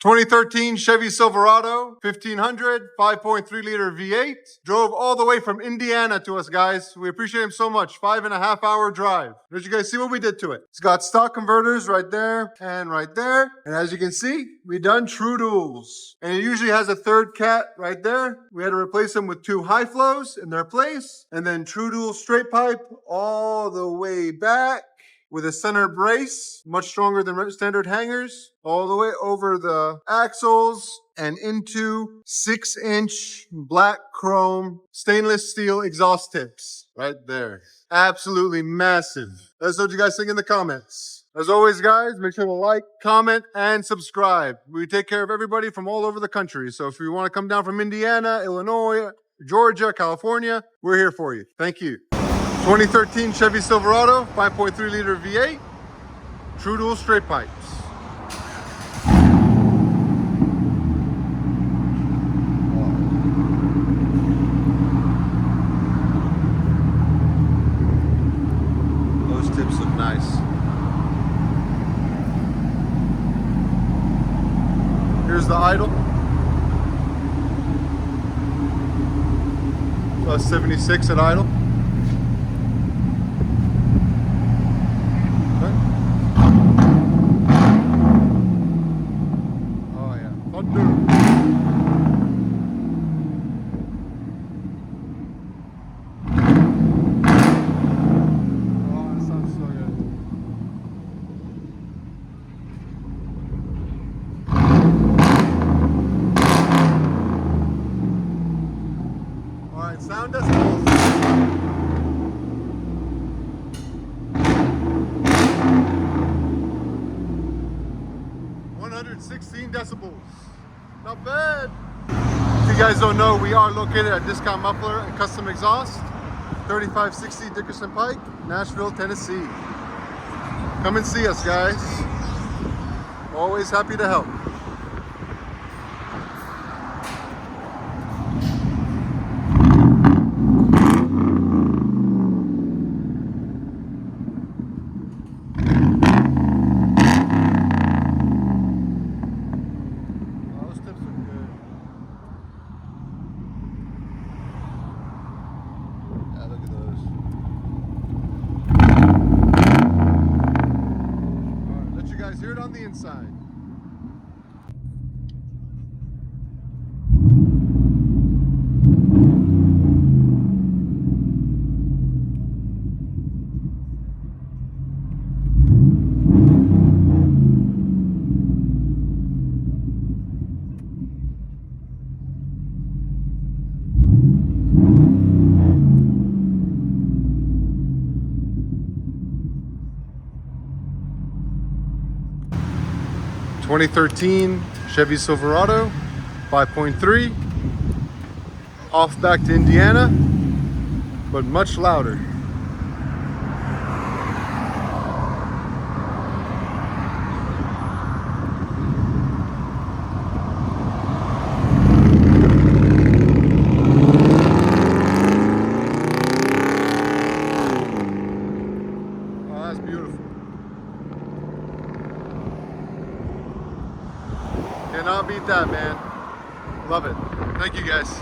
2013 Chevy Silverado 1500 5.3 liter V8. Drove all the way from Indiana to us, guys. We appreciate him so much. 5.5 hour drive. Did you guys see what we did to it? It's got stock converters right there and right there. And as you can see, we done true duals. And it usually has a third cat right there. We had to replace them with 2 high flows in their place. And then true dual straight pipe all the way back, with a center brace, much stronger than standard hangers, all the way over the axles and into 6-inch black chrome stainless steel exhaust tips right there. Absolutely massive. Let us know what you guys think in the comments. As always, guys, make sure to like, comment, and subscribe. We take care of everybody from all over the country. So if you want to come down from Indiana, Illinois, Georgia, California, we're here for you. Thank you. 2013 Chevy Silverado 5.3 liter V8, true dual straight pipes. Those tips look nice. Here's the idle. Plus 76 at idle. Sound decibels. 116 decibels. Not bad. If you guys don't know, we are located at Discount Muffler and Custom Exhaust, 3560 Dickerson Pike, Nashville, Tennessee. Come and see us, guys. Always happy to help. Hear it on the inside. '13 Chevy Silverado 5.3, off back to Indiana, but much louder. Oh, that's beautiful. Cannot beat that, man. Love it. Thank you, guys.